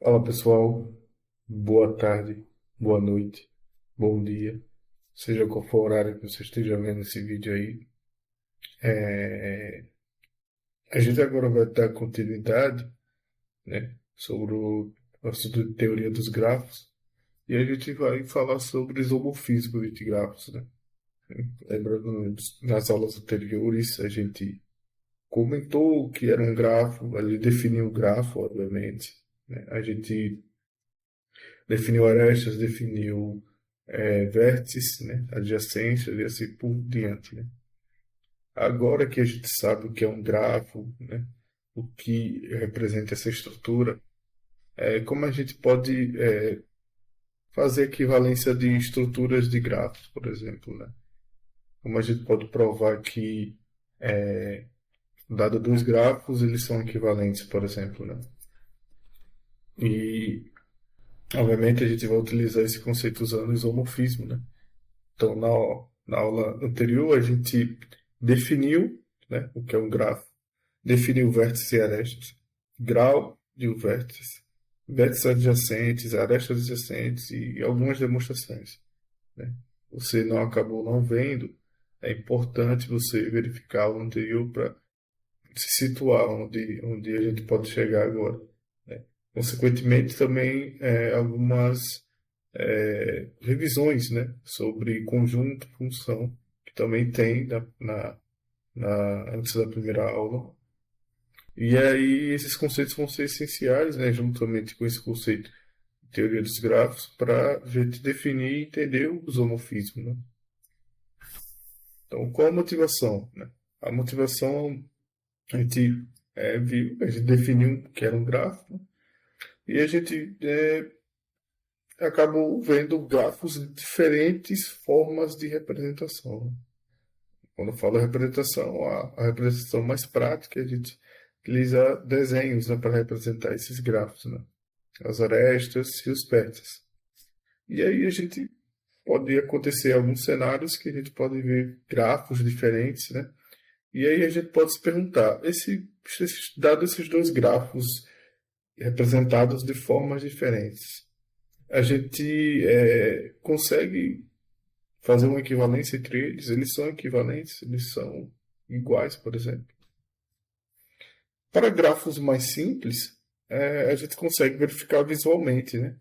Fala pessoal, boa tarde, boa noite, bom dia, seja qual for o horário que você esteja vendo esse vídeo aí. É, A gente agora vai dar continuidade, né, sobre o assunto de teoria dos grafos e a gente vai falar sobre isomorfismo de grafos, né? Lembrando, nas aulas anteriores a gente comentou o que era um grafo, a gente definiu o grafo, obviamente, né? A gente definiu arestas, definiu vértices, né, adjacências e assim por diante, né. Agora que a gente sabe o que é um grafo, né, o que representa essa estrutura, como a gente pode fazer equivalência de estruturas de grafos, por exemplo, né? Como a gente pode provar que, dado dois grafos, eles são equivalentes, por exemplo, né? E, obviamente, a gente vai utilizar esse conceito usando isomorfismo, né? Então, na aula anterior, a gente definiu, né, o que é um grafo, definiu vértices e arestas, grau de um vértice, vértices adjacentes, arestas adjacentes e algumas demonstrações, né? Você não acabou não vendo, é importante você verificar o anterior para se situar onde a gente pode chegar agora, né? Consequentemente, também algumas revisões, né, sobre conjunto, função, que também tem antes da primeira aula. E aí esses conceitos vão ser essenciais, né, juntamente com esse conceito de teoria dos grafos, para a gente definir e entender o isomorfismo, né? Então, qual a motivação, né? A motivação, a gente viu, a gente definiu que era um grafo, né? E a gente acabou vendo grafos de diferentes formas de representação, né? Quando eu falo representação, a representação mais prática, a gente utiliza desenhos, né, para representar esses grafos, né? As arestas e os vértices. E aí a gente pode acontecer alguns cenários que a gente pode ver grafos diferentes, né? E aí a gente pode se perguntar, dado esses dois grafos representados de formas diferentes, a gente consegue fazer uma equivalência entre eles? Eles são equivalentes? Eles são iguais, por exemplo? Para grafos mais simples, a gente consegue verificar visualmente, né?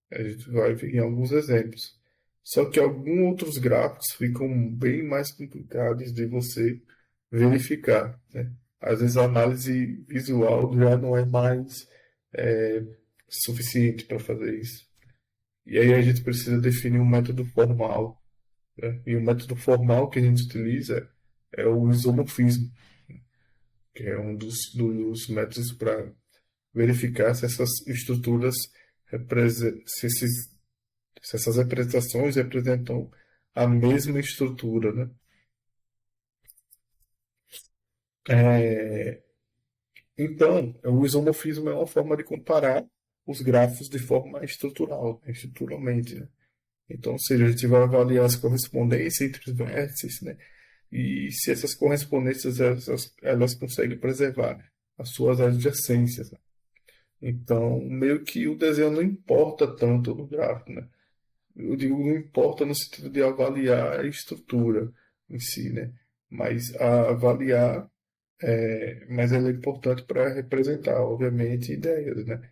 A gente vai ver em alguns exemplos. Só que alguns outros grafos ficam bem mais complicados de você verificar, né? Às vezes a análise visual já não é mais é, suficiente para fazer isso. E aí a gente precisa definir um método formal, né? E o método formal que a gente utiliza é o isomorfismo, que é um dos métodos para verificar se essas estruturas, se essas representações representam a mesma estrutura, né? É, então, o isomorfismo é uma forma de comparar os grafos de forma estrutural, estruturalmente, né? Então, ou seja, a gente vai avaliar as correspondências entre os vértices, né? E se essas correspondências elas conseguem preservar as suas adjacências, né? Então, meio que o desenho não importa tanto no gráfico, né? Eu digo não importa no sentido de avaliar a estrutura em si, né? Mas a avaliar, mas ela é importante para representar, obviamente, ideias, né?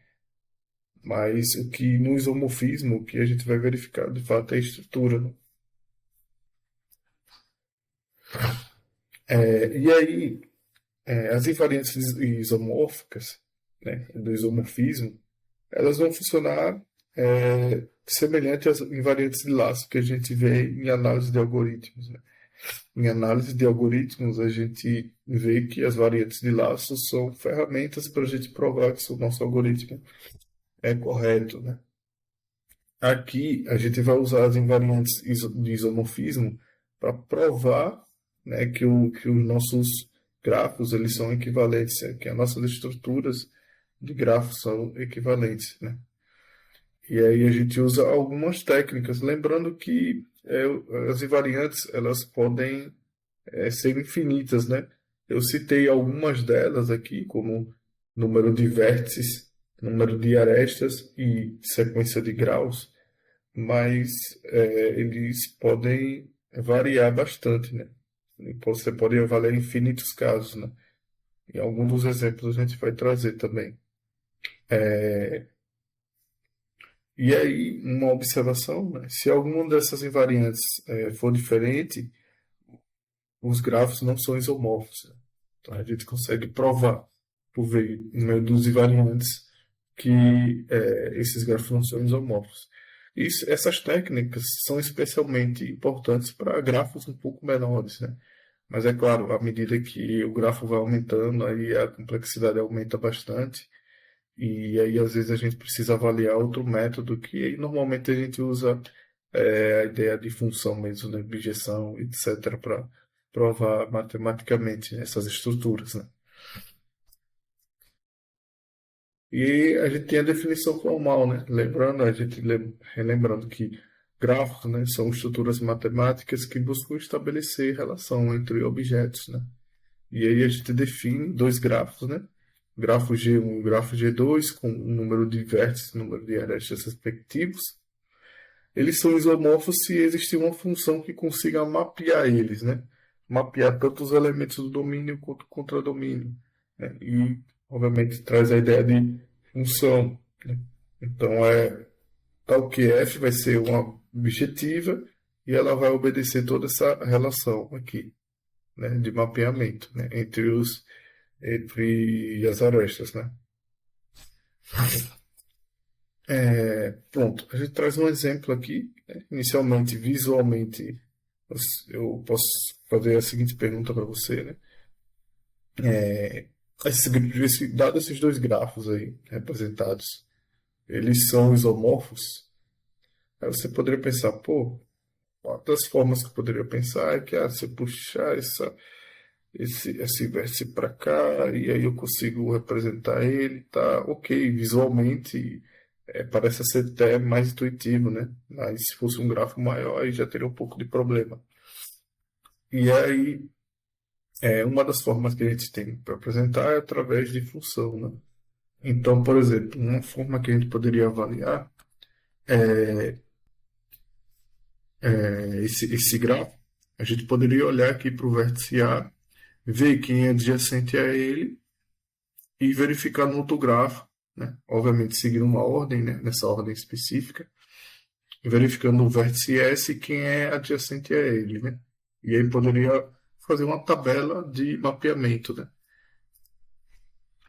Mas o que no isomorfismo, o que a gente vai verificar de fato é a estrutura, né? E aí, as invariantes isomórficas, né, do isomorfismo, elas vão funcionar semelhante às invariantes de laço que a gente vê em análise de algoritmos, né? Em análise de algoritmos, a gente vê que as variantes de laço são ferramentas para a gente provar que o nosso algoritmo é correto, né? Aqui, a gente vai usar as invariantes de isomorfismo para provar, né, que os nossos grafos eles são equivalentes, que as nossas estruturas de grafos são equivalentes, né? E aí a gente usa algumas técnicas, lembrando que as invariantes elas podem ser infinitas, né? Eu citei algumas delas aqui, como número de vértices, número de arestas e sequência de graus, mas eles podem variar bastante, né? E você pode avaliar infinitos casos, né? E alguns dos exemplos a gente vai trazer também. E aí, uma observação, né? Se alguma dessas invariantes for diferente, os grafos não são isomorfos, né? Então a gente consegue provar, por meio dos invariantes, que esses grafos não são isomorfos. Essas técnicas são especialmente importantes para grafos um pouco menores, né? Mas é claro, à medida que o grafo vai aumentando, aí a complexidade aumenta bastante. E aí, às vezes, a gente precisa avaliar outro método que normalmente a gente usa a ideia de função mesmo, né? Bijeção, etc., para provar matematicamente essas estruturas, né? E a gente tem a definição formal, né? Lembrando, relembrando que grafos, né, são estruturas matemáticas que buscam estabelecer relação entre objetos, né? E aí a gente define dois grafos, né? Grafo G1 e grafo G2, com o número de vértices e número de arestas respectivos. Eles são isomorfos se existir uma função que consiga mapear eles, né? Mapear tanto os elementos do domínio quanto o contradomínio, né? E, obviamente, traz a ideia de função, né? Então, tal que f vai ser uma objetiva e ela vai obedecer toda essa relação aqui, né? De mapeamento, né? Entre as arestas, né? Pronto, a gente traz um exemplo aqui, né? Inicialmente, visualmente, eu posso fazer a seguinte pergunta para você, né? Dados esses dois grafos aí representados, eles são isomorfos? Aí você poderia pensar, pô, uma das formas que eu poderia pensar é que se eu puxar esse vértice para cá, e aí eu consigo representar ele, tá ok, visualmente parece ser até mais intuitivo, né? Mas se fosse um gráfico maior, aí já teria um pouco de problema. E aí, uma das formas que a gente tem para apresentar é através de função, né? Então, por exemplo, uma forma que a gente poderia avaliar esse gráfico, a gente poderia olhar aqui para o vértice A, ver quem é adjacente a ele e verificar no outro grafo, né? Obviamente seguir uma ordem, né? Nessa ordem específica, verificando o vértice S quem é adjacente a ele, né? E aí poderia fazer uma tabela de mapeamento, né?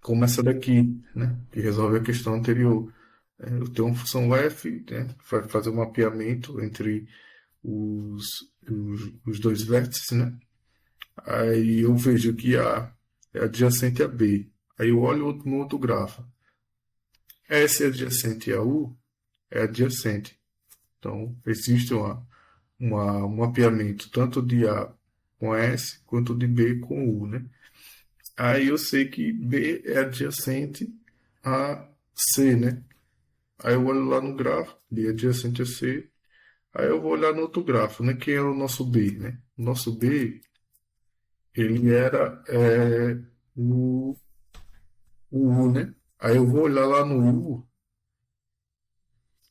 Como essa daqui, né? Que resolve a questão anterior. Eu tenho uma função f, né? Vai fazer um mapeamento entre os, os dois vértices, né? Aí eu vejo que A é adjacente a B. Aí eu olho no outro grafo. S é adjacente a U é adjacente. Então, existe um mapeamento tanto de A com S quanto de B com U, né? Aí eu sei que B é adjacente a C, né? Aí eu olho lá no grafo, B é adjacente a C. Aí eu vou olhar no outro grafo, né? Que é o nosso B, né? O nosso B, ele era o U, né? Aí eu vou olhar lá no U,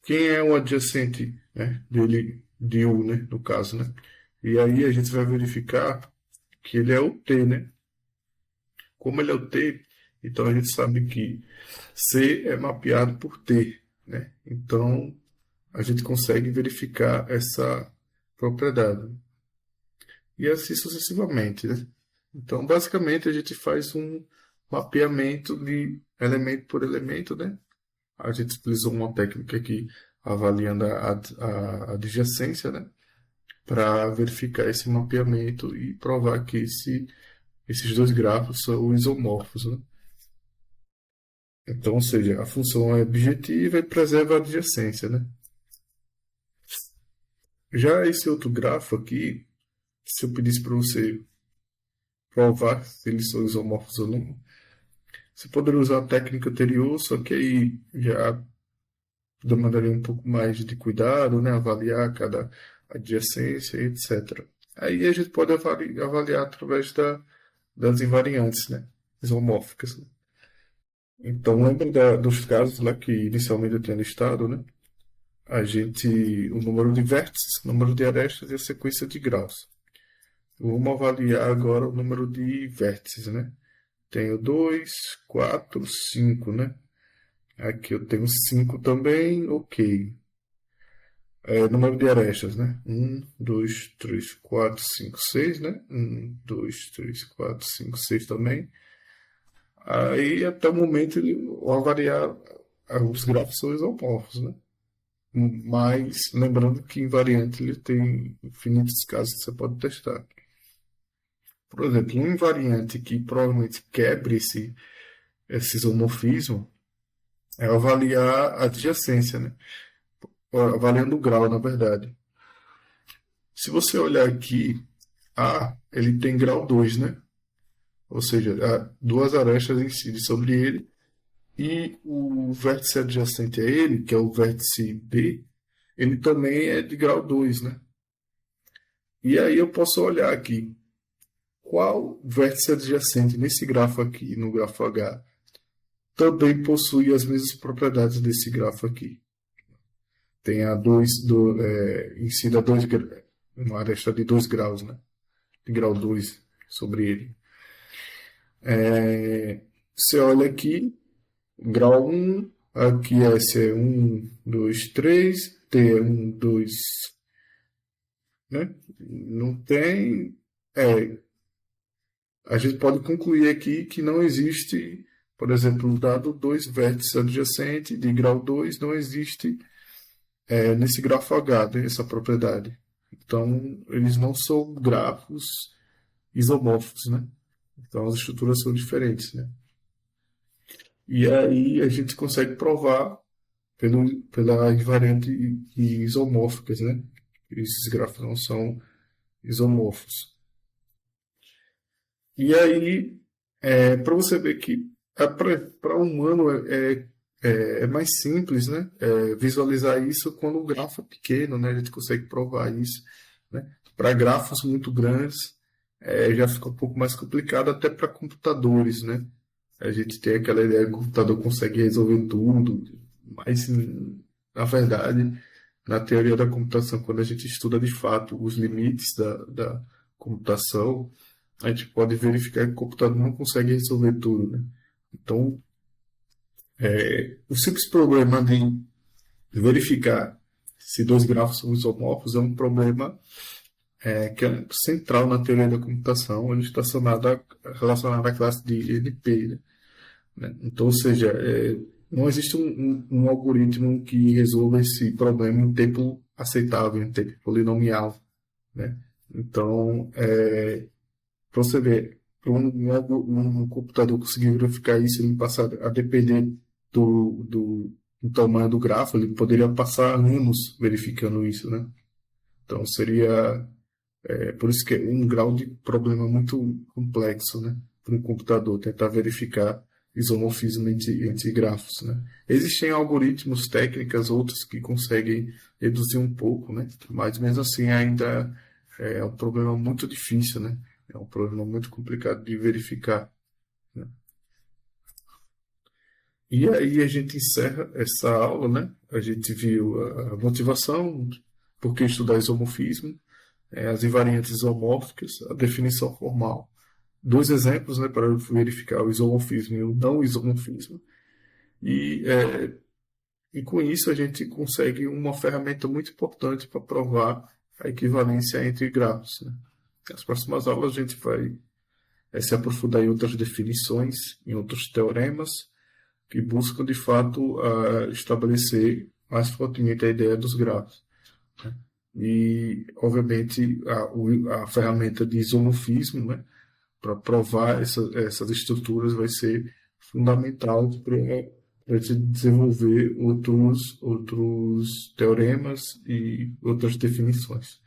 quem é o adjacente, né, dele, de U, né, no caso, né? E aí a gente vai verificar que ele é o T, né? Como ele é o T, então a gente sabe que C é mapeado por T, né? Então a gente consegue verificar essa propriedade. E assim sucessivamente, né? Então, basicamente, a gente faz um mapeamento de elemento por elemento, né? A gente utilizou uma técnica aqui avaliando a adjacência, né? Para verificar esse mapeamento e provar que esses dois grafos são isomorfos, né? Então, ou seja, a função é objetiva e preserva a adjacência, né? Já esse outro grafo aqui, se eu pedisse para você provar se eles são isomorfos ou não, você poderia usar a técnica anterior, só que aí já demandaria um pouco mais de cuidado, né? Avaliar cada adjacência, etc. Aí a gente pode avaliar através das invariantes, né? Isomórficas, né? Então, lembra dos casos lá que inicialmente eu tinha listado, né? O número de vértices, o número de arestas e a sequência de graus. Vamos avaliar agora o número de vértices, né? Tenho 2, 4, 5, né? Aqui eu tenho 5 também, ok. Número de arestas, né? 1, 2, 3, 4, 5, 6, né? 1, 2, 3, 4, 5, 6 também. Aí, até o momento, ao avaliar, os grafos são isomorfos, né? Mas, lembrando que invariante ele tem infinitos casos que você pode testar. Por exemplo, um invariante que provavelmente quebre esse isomorfismo é avaliar a adjacência, né? Avaliando o grau, na verdade. Se você olhar aqui, A, ele tem grau 2, né? Ou seja, duas arestas incidem sobre ele e o vértice adjacente a ele, que é o vértice B, ele também é de grau 2, né? E aí eu posso olhar aqui qual vértice adjacente nesse grafo aqui, no grafo H, também possui as mesmas propriedades desse grafo aqui. Tem a 2, incida 2, uma aresta de 2 graus, né? De grau 2 sobre ele. Você olha aqui, grau 1, aqui S é 1, 2, 3, T é 1, 2, né? Não tem. A gente pode concluir aqui que não existe, por exemplo, dado dois vértices adjacentes de grau 2, não existe nesse grafo H, né, essa propriedade. Então, eles não são grafos isomorfos, né? Então, as estruturas são diferentes, né? E aí a gente consegue provar pela invariante isomórficas, né? Esses grafos não são isomorfos. E aí, para você ver que para o humano é mais simples, né? Visualizar isso quando o grafo é pequeno, né? A gente consegue provar isso, né? Para grafos muito grandes, já fica um pouco mais complicado até para computadores, né? A gente tem aquela ideia que o computador consegue resolver tudo, mas na verdade, na teoria da computação, quando a gente estuda de fato os limites da computação, a gente pode verificar que o computador não consegue resolver tudo, né? Então, o simples problema de verificar se dois grafos são isomorfos é um problema que é central na teoria da computação, ele está relacionado à classe de NP, né? Então, ou seja, não existe um algoritmo que resolva esse problema em tempo aceitável, em tempo polinomial, né? Então, para você ver, para um computador conseguir verificar isso, ele passar a depender do tamanho do grafo, ele poderia passar anos verificando isso, né? Então seria por isso que é um grau de problema muito complexo, né? Para um computador tentar verificar isomorfismo entre grafos, né? Existem algoritmos, técnicas, outros que conseguem reduzir um pouco, né? Mas mesmo assim ainda é um problema muito difícil, né? É um problema muito complicado de verificar, né? E aí a gente encerra essa aula, né? A gente viu a motivação, por que estudar isomorfismo, as invariantes isomórficas, a definição formal. Dois exemplos, né, para verificar o isomorfismo e o não isomorfismo. E, e com isso a gente consegue uma ferramenta muito importante para provar a equivalência entre grafos, né? Nas próximas aulas a gente vai se aprofundar em outras definições, em outros teoremas, que buscam de fato estabelecer mais fortemente a ideia dos grafos, né? E, obviamente, a ferramenta de isomorfismo, né, para provar essas estruturas vai ser fundamental para a gente desenvolver outros teoremas e outras definições.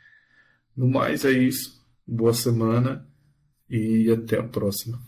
No mais, é isso. Boa semana e até a próxima.